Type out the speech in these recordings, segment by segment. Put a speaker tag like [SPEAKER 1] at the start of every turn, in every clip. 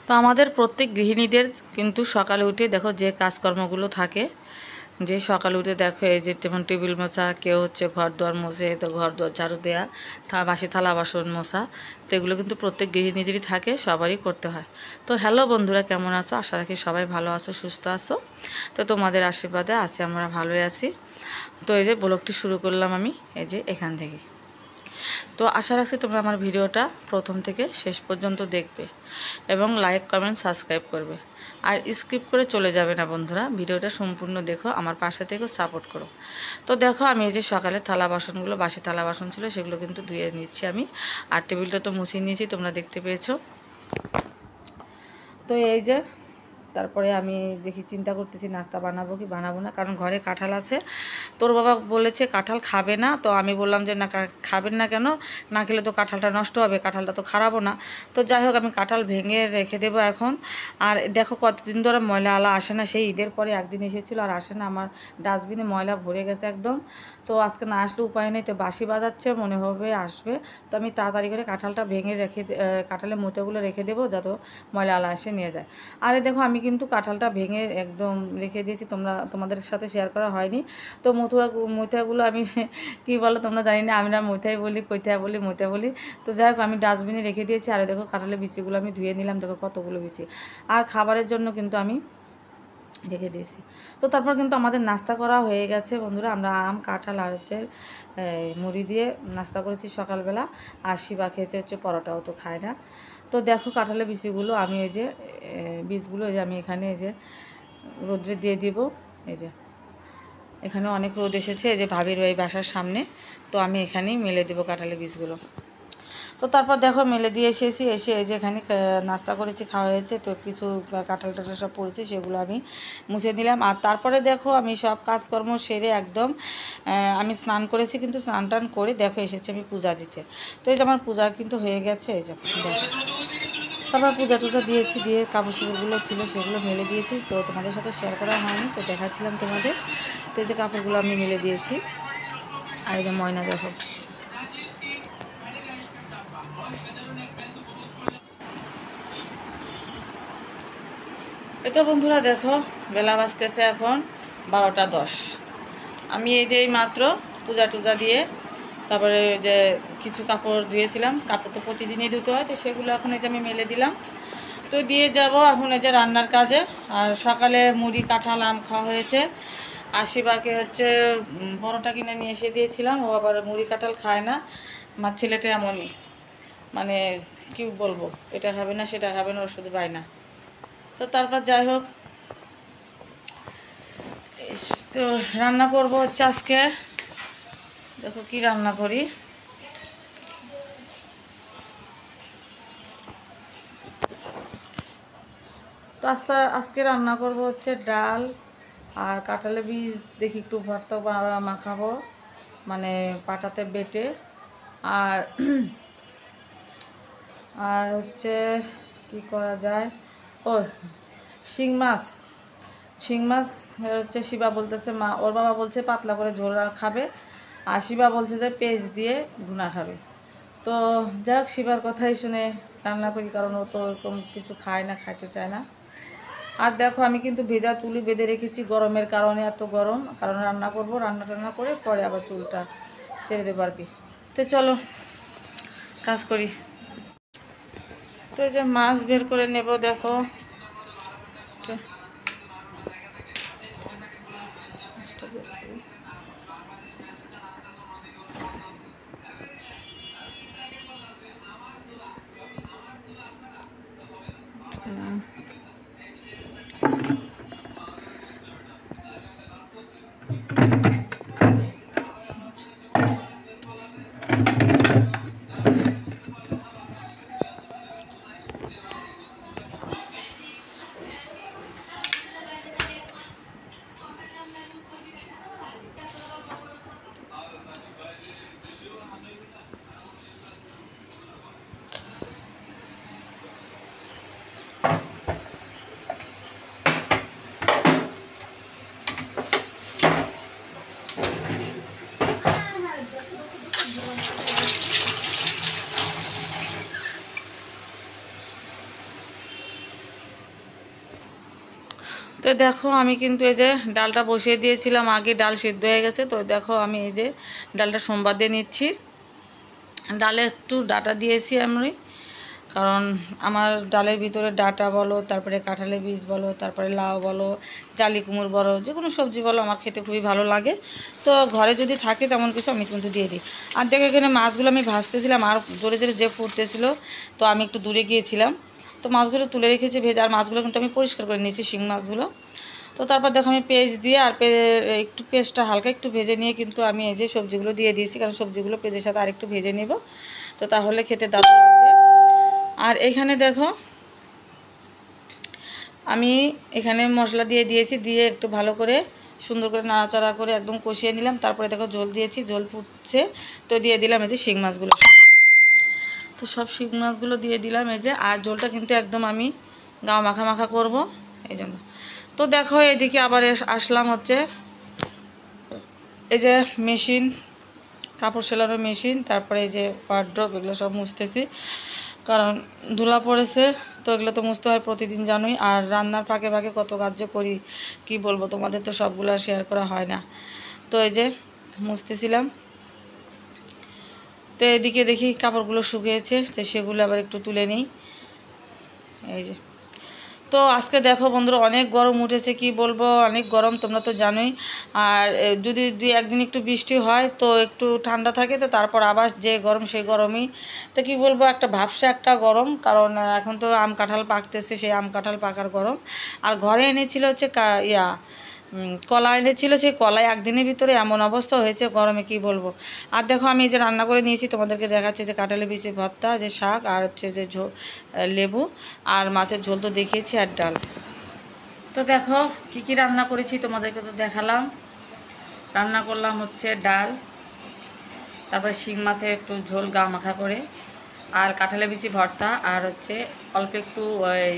[SPEAKER 1] তো আমাদের প্রত্যেক গৃহিণীদের কিন্তু সকালে উঠে দেখো যে কাজকর্মগুলো থাকে, যে সকালে উঠে দেখো এই যে যেমন টেবিল মোছা, কেউ হচ্ছে ঘর দুয়ার মোছে, তো ঘর দুয়ার ঝাড়ু দেওয়া, বাসি থালা বাসন মোছা, তো এগুলো কিন্তু প্রত্যেক গৃহিণীদেরই থাকে, সবারই করতে হয়। তো হ্যালো বন্ধুরা, কেমন আছো? আশা রাখি সবাই ভালো আছো, সুস্থ আছো। তো তোমাদের আশীর্বাদে আছি, আমরা ভালোই আছি। তো এই যে ব্লগটি শুরু করলাম আমি এই যে এখান থেকে। তো আশা রাখছি তোমরা আমার ভিডিওটা প্রথম থেকে শেষ পর্যন্ত দেখবে এবং লাইক কমেন্ট সাবস্ক্রাইব করবে, আর স্কিপ করে চলে যাবে না বন্ধুরা। ভিডিওটা সম্পূর্ণ দেখো, আমার পাশে থেকে সাপোর্ট করো। তো দেখো আমি এই যে সকালে থালা বাসনগুলো, বাসি থালা বাসন ছিল, সেগুলো কিন্তু ধুয়ে নিচ্ছি আমি। আর টেবিলটা তো মুছিয়ে নিয়েছি, তোমরা দেখতে পেয়েছো। তো এই যে তারপরে আমি দেখি চিন্তা করতেছি নাস্তা বানাবো কি বানাবো না, কারণ ঘরে কাঁঠাল আছে। তোর বাবা বলেছে কাঁঠাল খাবে না, তো আমি বললাম যে না, খাবেন না কেন, না খেলে তো কাঁঠালটা নষ্ট হবে, কাঁঠালটা তো খারাপও না। তো যাই হোক আমি কাঁঠাল ভেঙে রেখে দেবো এখন। আর দেখো কতদিন ধরে ময়লা আলা আসে না, সেই ঈদের পরে একদিন এসেছিলো আর আসে না, আমার ডাস্টবিনে ময়লা ভরে গেছে একদম। তো আজকে না আসলে উপায় নেই, তো বাসি বাজাচ্ছে মনে হবে আসবে। তো আমি তাড়াতাড়ি করে কাঁঠালটা ভেঙে কাঁঠালের মুতেগুলো রেখে দেবো, যাতে ময়লা আলা এসে নিয়ে যায়। আরে দেখো আমি কিন্তু কাঁঠালটা ভেঙে একদম রেখে দিয়েছি, তোমাদের সাথে শেয়ার করা হয়নি। তো মুথাগুলো আমি কি বলো তোমরা জানি না, আমরা মুথাই বলি, মুথা বলি। তো যাই হোক আমি ডাস্টবিনে রেখে দিয়েছি। আর দেখো কাঁঠালের বিচিগুলো আমি ধুয়ে নিলাম, দেখো কতগুলো বিচি। আর খাবারের জন্য কিন্তু আমি রেখে দিয়েছি। তো তারপর কিন্তু আমাদের নাস্তা করা হয়ে গেছে বন্ধুরা। আমরা আম, কাঁঠাল আর হচ্ছে মুড়ি দিয়ে নাস্তা করেছি সকালবেলা। আর শিবা খেয়েছে হচ্ছে পরোটাও, তো খায় না। তো দেখো কাঁঠালের বিচিগুলো আমি এই যে বীজগুলো এই যে আমি এখানে এই যে রোদ্রে দিয়ে দিব। এই যে এখানে অনেক রোদ এসেছে, এই যে ভাবির ওই বাসার সামনে, তো আমি এখানেই মেলে দেবো কাঁঠালের বীজগুলো। তো তারপর দেখো মেলে দিয়ে এসেছি, এসে এই যে এখানে নাস্তা করেছি, খাওয়া হয়েছে। তো কিছু কাঁঠাল টাঠাল সব পড়েছে, সেগুলো আমি মুছে দিলাম। আর তারপরে দেখো আমি সব কাজকর্ম সেরে একদম আমি স্নান করেছি, কিন্তু স্নান টান করে দেখো এসেছি আমি পূজা দিতে। তো এই যে আমার পূজা কিন্তু হয়ে গেছে, এই যে দেখো। তারপর পূজা টুজা দিয়েছি, দিয়ে কাপড় চোপড়গুলো ছিল সেগুলো মেলে দিয়েছি। তো তোমাদের সাথে শেয়ার করা হয়নি, তো দেখাচ্ছিলাম তোমাদের। তো এই যে কাপড়গুলো আমি মেলে দিয়েছি। আর এই যে ময়না দেখো। তো বন্ধুরা দেখো বেলা বাজতেছে এখন 12টা 10। আমি এই যে মাত্র পূজা টুজা দিয়ে তারপরে যে কিছু কাপড় ধুয়েছিলাম, কাপড় তো প্রতিদিনই ধুতে হয়, তো সেগুলো এখন এই যে আমি মেলে দিলাম। তো দিয়ে যাব এখন এই যে রান্নার কাজে। আর সকালে মুড়ি কাঁঠাল আম খাওয়া হয়েছে। আশিবাকে হচ্ছে পরোটা কিনে নিয়ে এসে দিয়েছিলাম, ও আবার মুড়ি কাঁঠাল খায় না। আমার ছেলেটা এমনই, মানে কি বলবো, এটা খাবে না সেটা খাবে না, ওর শুধু বায়না। তো তারপর যাই হোক, তো রান্না করবো হচ্ছে আজকে, দেখো কি রান্না করি। তো আজকে রান্না করব হচ্ছে ডাল আর কাঁঠালের বীজ, দেখি একটু ভর্তা মাখাবো, মানে পাটাতে বেটে। আর আর হচ্ছে কি করা যায়, ও শিং মাছ। শিং মাছ হচ্ছে শিবা বলতেছে, মা ওর বাবা বলছে পাতলা করে ঝোল খাবে, আর শিবা বলছে যে পেঁয়াজ দিয়ে ভুনা খাবে। তো যাই হোক শিবার কথাই শুনে রান্না করি, কারণ ও তো ওরকম কিছু খায় না, খাইতে চায় না। আর দেখো আমি কিন্তু ভেজা চুলই বেঁধে রেখেছি, গরমের কারণে, এত গরম কারণ রান্না করব, রান্না টান্না করে পরে আবার চুলটা ছেড়ে দেবো আর কি। তো চলো কাজ করি। তো এই যে মাছ বের করে নেব, দেখো তো দেখো আমি কিন্তু এই যে ডালটা বসিয়ে দিয়েছিলাম আগে, ডাল সিদ্ধ হয়ে গেছে। তো দেখো আমি এই যে ডালটা সোমবার দিয়ে নিচ্ছি। ডালে একটু ডাটা দিয়েছি আমি, কারণ আমার ডালের ভিতরে ডাটা বলো, তারপরে কাঁঠালের বীজ বলো, তারপরে লাউ বলো, জালি কুমড় বলো, যে কোনো সবজি বলো আমার খেতে খুবই ভালো লাগে। তো ঘরে যদি থাকে তেমন কিছু আমি কিন্তু দিয়ে দিই। আর দেখো এখানে মাছগুলো আমি ভাজতেছিলাম আর জোরে জোরে যে ফুটতেছিল, তো আমি একটু দূরে গিয়েছিলাম। তো মাছগুলো তুলে রেখেছি ভেজে, আর মাছগুলো কিন্তু আমি পরিষ্কার করে নিয়েছি, শিং মাছগুলো। তো তারপর দেখো আমি পেঁয়াজ দিয়ে আর একটু পেঁয়াজটা হালকা একটু ভেজে নিয়ে কিন্তু আমি এই যে সবজিগুলো দিয়ে দিয়েছি, কারণ সবজিগুলো পেঁয়াজের সাথে আরেকটু ভেজে নেব, তো তাহলে খেতে দারুণ লাগবে। আর এখানে দেখো আমি এখানে মশলা দিয়ে দিয়েছি, দিয়ে একটু ভালো করে সুন্দর করে নাড়াচাড়া করে একদম কষিয়ে নিলাম। তারপরে দেখো ঝোল দিয়েছি, ঝোল ফুটছে, তো দিয়ে দিলাম এই যে শিং মাছগুলো। তো সব শিং মাছগুলো দিয়ে দিলাম এই যে। আর ঝোলটা কিন্তু একদম আমি গাও মাখা মাখা করব এই জন্য। তো দেখো এদিকে আবার আসলাম হচ্ছে এই যে মেশিন, কাপড় সেলানোর মেশিন, তারপরে এই যে ওয়ার্ড্রপ, এগুলো সব মুছতেছি, কারণ ধুলা পড়েছে। তো এগুলো তো মুছতে হয় প্রতিদিন জানোই। আর রান্নার ফাঁকে ফাঁকে কত কাজ যে করি কি বলবো, তোমাদের তো সবগুলো শেয়ার করা হয় না। তো এই যে মুছতেছিলাম। তো এদিকে দেখি কাপড়গুলো শুকিয়েছে, তো সেগুলো আবার একটু তুলে নিই এই যে। তো আজকে দেখো বন্ধুরা অনেক গরম উঠেছে, কি বলবো, অনেক গরম, তোমরা তো জানোই। আর যদি একদিন একটু বৃষ্টি হয় তো একটু ঠান্ডা থাকে, তো তারপর আবার যে গরম সেই গরমই। তো কি বলবো, একটা ভাবসা একটা গরম, কারণ এখন তো আম কাঁঠাল পাকতেছে, সেই আম কাঁঠাল পাকার গরম। আর ঘরে এনেছিল হচ্ছে কলা এনেছিল, সেই কলাই একদিনের ভিতরে এমন অবস্থা হয়েছে গরমে, কি বলবো। আর দেখো আমি এই যে রান্না করে নিয়েছি, তোমাদেরকে দেখাচ্ছি যে কাঁঠালের বিচি ভর্তা, যে শাক, আর হচ্ছে যে লেবু, আর মাছের ঝোল তো দেখিয়েছি, আর ডাল। তো দেখো কি কি রান্না করেছি তোমাদেরকে তো দেখালাম। রান্না করলাম হচ্ছে ডাল, তারপরে শিং মাছের একটু ঝোল গা মাখা করে, আর কাঁঠালের বিচি ভর্তা, আর হচ্ছে অল্প একটু ওই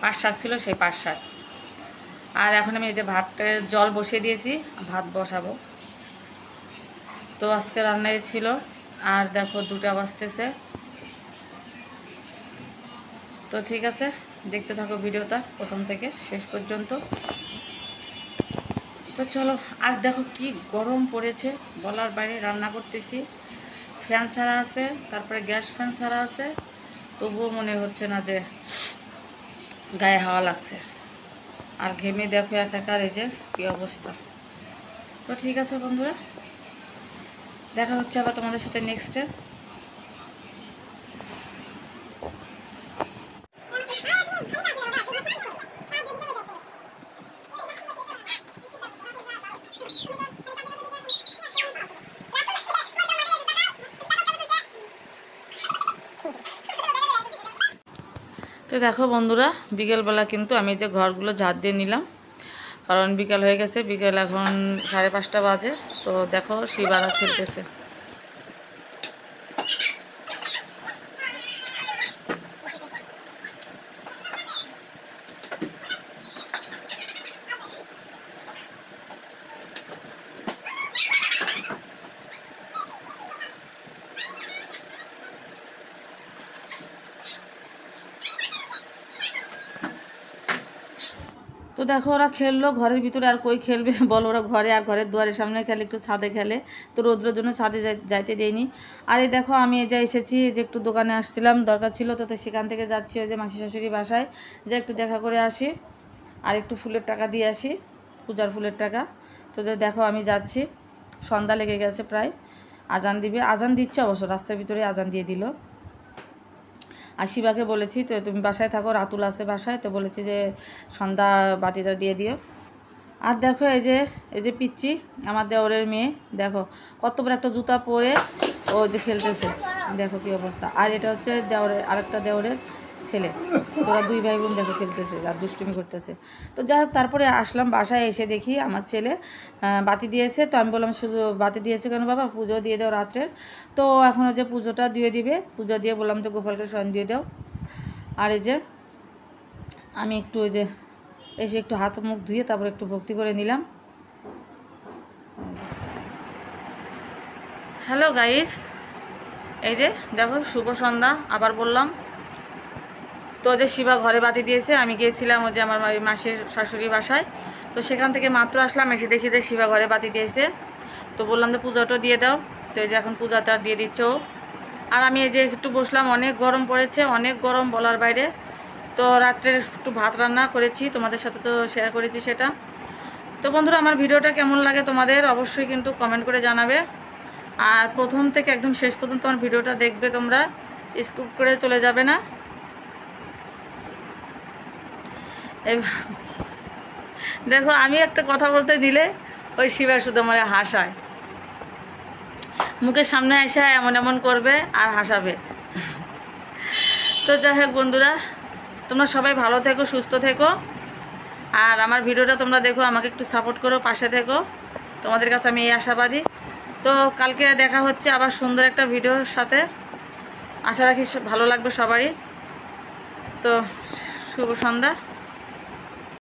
[SPEAKER 1] পাট শাক ছিল, সেই পাট শাক। আর এখন আমি এই যে ভাতের জল বসিয়ে দিয়েছি, ভাত বসাবো। তো আজকে রান্নায় ছিল। আর দেখো 2টা বাজতেছে। তো ঠিক আছে, দেখতে থাকো ভিডিওটা প্রথম থেকে শেষ পর্যন্ত। তো চলো। আর দেখো কি গরম পড়েছে বলার বাইরে, রান্না করতেছি, ফ্যান ছাড়া আছে, তারপরে গ্যাস ফ্যান ছাড়া আছে, তবুও মনে হচ্ছে না যে গায়ে হাওয়া লাগছে। আর ঘেমে দেখো একাকার এই যে কী অবস্থা। তো ঠিক আছে বন্ধুরা, দেখা হচ্ছে আবার তোমাদের সাথে নেক্সটে। তো দেখো বন্ধুরা, বিকেলবেলা কিন্তু আমি যে ঘরগুলো ঝাড় দিয়ে নিলাম, কারণ বিকেল হয়ে গেছে, বিকেল এখন 5:30 বাজে। তো দেখো শিবারা খেলতেছে। তো দেখো ওরা খেললো ঘরের ভিতরে, আর কই খেলবে বলো, ওরা ঘরে আর ঘরের দুয়ারের সামনে খেলে, একটু ছাদে খেলে। তো রৌদ্রের জন্য ছাদে যাইতে দেয়নি। আর এই দেখো আমি এই যে এসেছি, যে একটু দোকানে আসছিলাম, দরকার ছিল, তো সেখান থেকে যাচ্ছি ওই যে মাসি শাশুড়ি বাসায়, যে একটু দেখা করে আসি, আর একটু ফুলের টাকা দিয়ে আসি, পূজার ফুলের টাকা। তো দেখো আমি যাচ্ছি, সন্ধ্যা লেগে গেছে প্রায়, আজান দিবে, আজান দিচ্ছে অবশ্য, রাস্তার ভিতরে আজান দিয়ে দিল। আর শিবাকে বলেছি তো তুমি বাসায় থাকো, রাতুল আছে বাসায়, তো বলেছি যে সন্ধ্যা বাতিটা দিয়ে দিও। আর দেখো এই যে পিচ্চি, আমার দেওরের মেয়ে, দেখো কত বড় একটা জুতা পরে ও যে খেলতেছে, দেখো কি অবস্থা। আর এটা হচ্ছে দেওরের আরেকটা দেওরের ছেলে, তোরা 2 ভাই বোন দেখো খেলতেছে আর দুষ্টুমি করতেছে। তো যাই হোক, তারপরে আসলাম বাসায়, এসে দেখি আমার ছেলে বাতি দিয়েছে। তো আমি বললাম শুধু বাতি দিয়েছে কেন বাবা, পুজো দিয়ে দাও রাত্রের। তো এখনও যে পুজোটা দিয়ে দিবে, পুজো দিয়ে বললাম তো গোপালকে স্বয়ং দিয়ে দাও। আর এই যে আমি একটু ওই যে এসে একটু হাত মুখ ধুয়ে তারপর একটু ভক্তি করে নিলাম। হ্যালো গাইস, এই যে দেখো শুভ সন্ধ্যা আবার বললাম। তো তো যে শিবা ঘরে বাতি দিয়েছে, আমি গিয়েছিলাম ওই যে আমার মাসির শাশুড়ি বাসায়, তো সেখান থেকে মাত্র আসলাম, এসে দেখি যে শিবা ঘরে বাতি দিয়েছে। তো বললাম যে পূজাটা দিয়ে দাও, তো এই যে এখন পূজাটা দিয়ে দিচ্ছ। আর আমি এই যে একটু বসলাম, অনেক গরম পড়েছে, অনেক গরম বলার বাইরে। তো রাত্রে একটু ভাত রান্না করেছি, তোমাদের সাথে তো শেয়ার করেছি সেটা। তো বন্ধুরা, আমার ভিডিওটা কেমন লাগে তোমাদের অবশ্যই কিন্তু কমেন্ট করে জানাবে। আর প্রথম থেকে একদম শেষ পর্যন্ত আমার ভিডিওটা দেখবে, তোমরা স্কিপ করে চলে যাবে না। দেখো, আমি একটা কথা বলতে দিলে ওই শিবা শুধু আমার হাসায়, মুখের সামনে এসে এমন এমন করবে আর হাসাবে। তো যাই হোক বন্ধুরা, তোমরা সবাই ভালো থেকো, সুস্থ থেকো। আর আমার ভিডিওটা তোমরা দেখো, আমাকে একটু সাপোর্ট করো, পাশে থেকো, তোমাদের কাছে আমি এই আশাবাদী। তো কালকে দেখা হচ্ছে আবার সুন্দর একটা ভিডিওর সাথে, আশা রাখি ভালো লাগবে সবারই। তো শুভ সন্ধ্যা।